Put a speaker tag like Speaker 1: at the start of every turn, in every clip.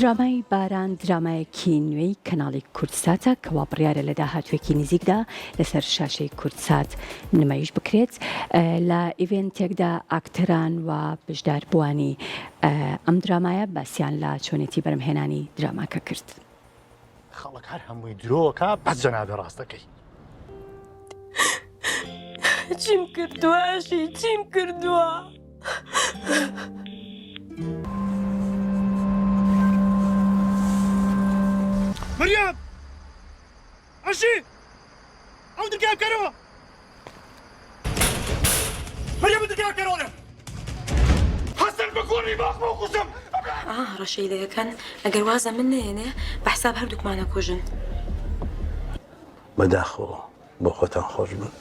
Speaker 1: درامای باران درامایەکی نوێی کەناڵی کورتساتە کەوا بڕیارە لە داهاتوێکی نزیکدا لەسەر شاشەی کورتسات نمایش بکرێت لە ئیڤێنتێکدا ئاکتەران و بەشداربووانی ئەم درامایە باسییان لە چۆنێتی بەرهەمهێنانی دراماکە کرد.
Speaker 2: خەڵک هەر هەمووی درۆکە بەس جەنابێ ڕاستەکەی.
Speaker 3: چیم کردووە ئەشی چیم کردووە؟
Speaker 2: مەریەم! ئەشی! ئەو دەرگای بکەرەوە! مەریەم دەرگای بکەرەوە! حەسەن بە گۆڕی باخمە و قوسم!
Speaker 3: ڕەشەی لەیەکەن ئەگەر وازە من نێنێ بە حساب هەردووکمانە کوژن.
Speaker 4: بەداخەوە بۆ خۆتان خۆش بن.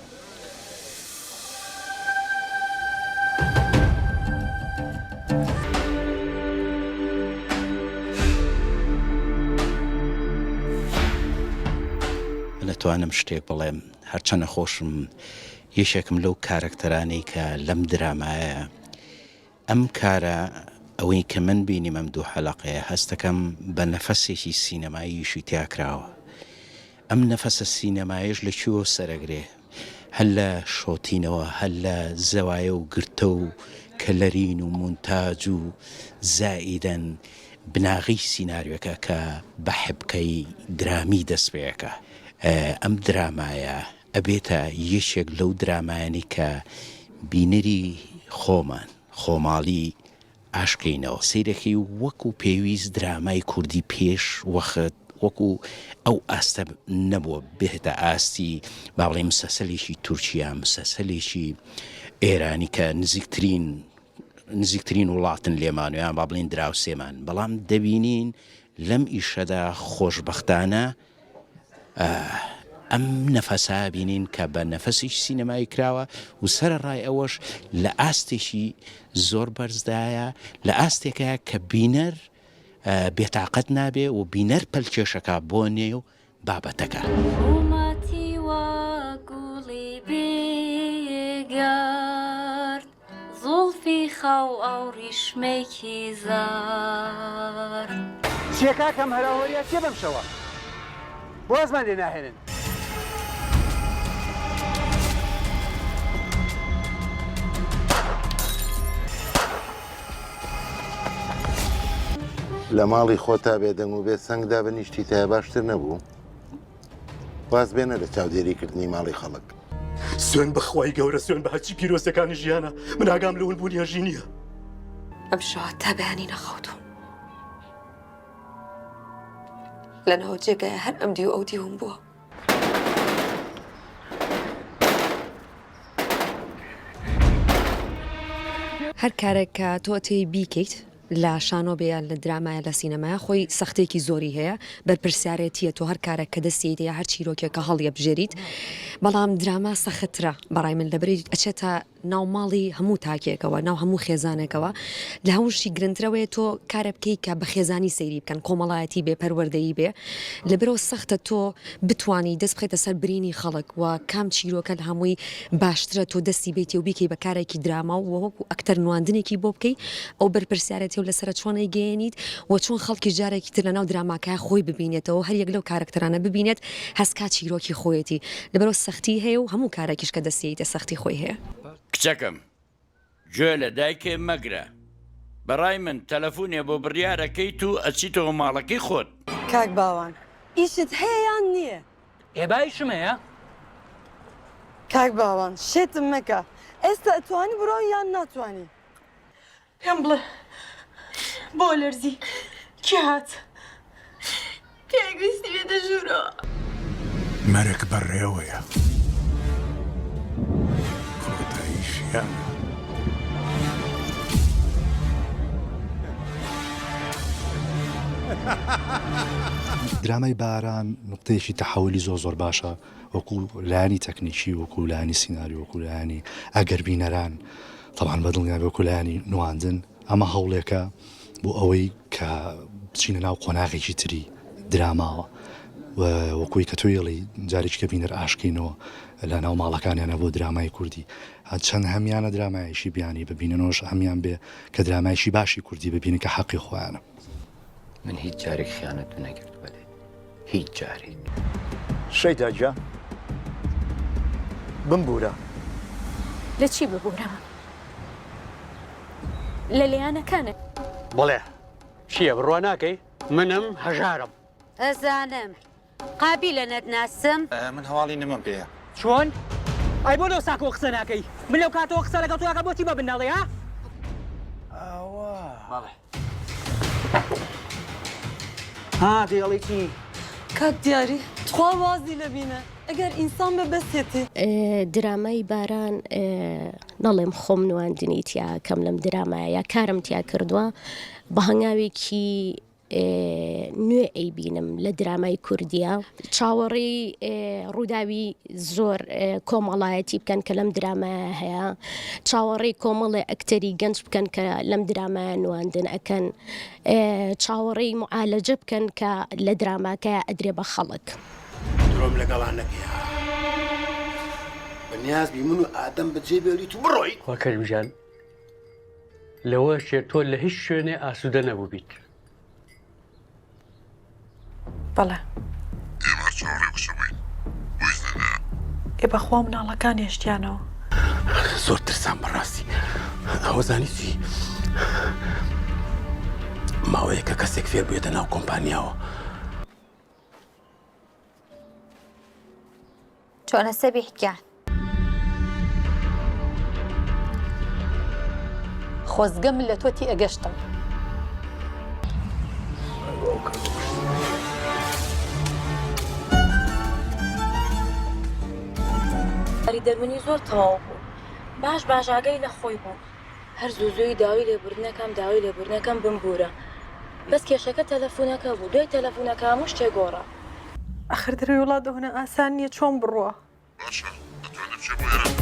Speaker 4: نەتوانم شتێک بڵێم هەرچەنە خۆشم یەشێکم لەو کارەکتەرانەی کە لەم درامایە ئەم کارە ئەوەی کە من بینیم ئەم دوو حەلەقەیە هەستەکەم بە نەفەسێکی سینەماییشی تیاکراوە. ئەم نەفەسە سینەمایش لەکوێوە سەرەگرێ هەل لە شۆتینەوە هەل لە زەوایە و گرتە و کەلەرین و مونتاج و زائیدەن بناغی سیناریۆەکە کە بە حبکەی درامی دەست پێەکە. ئەم درامایە ئەبێتە یەکێک لەو درامایانی کە بینەری خۆمان خۆماڵی ئاشکەینەوە سیرەکەی وەکو پێویست درامای کوردی پێش وەخت وەکو ئەو ئاستە نەبووە بێتە ئاستی با بڵێ مسەسەلێکی تورکیا مسەسەلێکی ئێرانی کە نزیکترین وڵاتن لێمانویان با بڵێن دراوسێمان بەڵام دەبینین لەم ئیشەدا خۆشبەختانە ئەم نەفەسا بینین کە بە نەفەسیش سینەمایی کراوە و سەرڕای ئەوەش لە ئاستێکی زۆر بەرزدایە لە ئاستێکەیە کە بینەر بێتاقەت نابێ و بینەر پەلکێشەکە بۆ نێو بابەتەکە.
Speaker 5: وماتی وەگوڵی بێگەرد زوڵفی خەو ئەو ڕیشمێکی زار
Speaker 6: چیەکە کەم هەراوەریە چێ بەم شەوە بۆزمان لێ ناهێنن.
Speaker 7: لە ماڵی خۆتا بێدەنگ و بێت سەنگدا بەنیشتی تایە باشتر نەبوو باز بێنە لە چاودێریکردنی ماڵی خەڵک.
Speaker 2: سوێن بەخوای گەورە سوێن بە هەرچی پیرۆستەکانی ژیانە من ئاگام لەون بوونی هەژی نییە.
Speaker 3: ئەم شەوە تا بەیانی نەخەوتوم لەنەوە جێگایە هەر ئەم دی و ئەو دیوم بووە.
Speaker 8: هەر کارێک کە تۆ تێی بیکەیت لە شانۆبەیە لە درامایە لە سینەمایە خۆی سەختێکی زۆری هەیە بەرپرسیارەتیە تۆ هەر کارێک کە دەستیتەیە هەر چیرۆکێکە هەڵیە بژێریت بەڵام دراما سەخترە بەڕای من لەبەری ئەچێتە ناو ماڵی هەموو تاکێکەوە ناو هەموو خێزانێکەوە لە هەمووشی گرنگترەوەیە تۆ کارە بکەیت کە بە خێزانی سەیری بکەن کۆمەڵایەتی بێ پەروەردەیی بێ لەبەرەوە سەختە تۆ بتانی دەست بخێتە سەر برینی خەڵک و کام چیرۆکە لە هەمووی باشترە تۆ دەستی بیتی و بیکەی بە کارێکی دراما و وەکو ئەکتەر نواندنێکی بۆ بکەی ئەو بەرپرسیارەتی و لەسەر چۆنەی گەێنیت و چۆن خەڵکی جارێکی تر لە ناو دراماکە خۆی ببینێتەوە هەر یەک لەو کارکتەرانە ببینێت هەسکا چیرۆکی خۆیەتی لەبەرەوە سەختی هەیە و هەموو کارێکیش کە دەستیتە سەختی خۆی هەیە.
Speaker 9: کچەکەم گوێ لە دایکێ مەگرە بەڕای من تەلەفۆنێ بۆ بڕیارەکەیت و ئەچیتەوە ماڵەکەی خۆت.
Speaker 10: کاک باوان ئیشت هەیە یان نییە؟
Speaker 6: ئێبایشم هەیە؟
Speaker 10: کاک باوان شێتم مەکە ئێستا ئەتوانی بڕۆ یان ناتوانی؟
Speaker 3: پێم بڵێ بۆ لەرزی کی هات؟ پێویستی بێتە ژوورەوە
Speaker 4: مەرگ بەڕێوەیە کۆتاییشیان
Speaker 11: درامای باران نقطەیەکی تەحولی زۆر باشە وەکو لایانی تەکنیکی وەکو لایانی سیناری وەکو لایانی ئەگەر بینەران طبعاً بەدڵنیا وەکو لایانی نواندن ئەمە هەوڵێکە بۆ ئەوەی کە بچینە ناو قۆناغێکی تری دراماوە وەکوی کە تۆیڵی جارێککە بینەر ئاشکینەوە لە ناو ماڵەکانیانە بۆ درامای کوردی چەند هەمیانە درامایشی بیانی ببیننەوەش هەمیان بێ کە درامایشی باشی کوردی ببینن کە حەقی خۆیانە.
Speaker 12: من هیچ جارێک خیانەت نەکرد بەلێ هیچ جارێک
Speaker 6: شەیداجا بمبورە
Speaker 5: لە چی ببوورەوە؟ لە لێیانەکانت
Speaker 6: بڵێ چییە بڕوا ناکەی منم هەژارم
Speaker 5: ئەزانم قابلە نەتناسم
Speaker 12: من هەواڵی نەمەم پێەیە
Speaker 6: چۆن؟ ئای بۆ لەو ساکۆ قسە ناکەی من لەو کاتەوە قسە لەگەڵ تۆیاکە بۆچی بە بناڵێ ها؟ بەڵێ ها دێڵی چی؟
Speaker 10: کاک دیاری تخوا وازی لەبینە ئەگەر ئینسان بە بەسێتی
Speaker 5: درامای باران نەڵێم خۆم نواندنی تیا کەم لەم درامایە یا کارم تیا کردووە بە هەنگاوێکی نوێ ئەیبینم لە درامای کوردیە چاوەڕێی ڕووداوی زۆر کۆمەڵایەتی بکەن کە لەم درامایە هەیە چاوەڕێی کۆمەڵی ئەکتەری گەنج بکەن کە لەم درامایە نواندن ئەکەن چاوەڕێی معالەجە بکەن کە لە دراماکە ئەدرێ بە خەڵک
Speaker 2: درۆم لەگەڵان نەکەی بەنیازبی من و ئادەم بەجێ بێڵی تو بڕۆی
Speaker 6: خۆکەریژان لەوە شێت تۆ لە هیچ شوێنێ ئاسوودە نەبوو بیت
Speaker 10: بەڵێ ئێ بەخوا مناڵەکان هێشتیانەوە
Speaker 2: زۆر ترسان بەڕاستی ئەوە زانی چی ماوەیە کە کەسێک فێر بێتە ناو کۆمپانیاوە
Speaker 5: چۆنە سەبی حکات
Speaker 10: خۆزگەم لە تۆتی ئەگەشتم
Speaker 3: دەرمنی زۆر تەواو بوو باش ئاگەی لە خۆی بوو هەر زووزوی داوای لێبوردنەکەم داوای لێبوردنەکەم بمبورە بەس کێشەکە تەلەفۆنەکە بوو دوای تەلەفۆنەکە هەموو شتێ گۆڕە
Speaker 10: ئەخر دەروی وڵات دەهونە ئاسان نییە چۆن بڕوە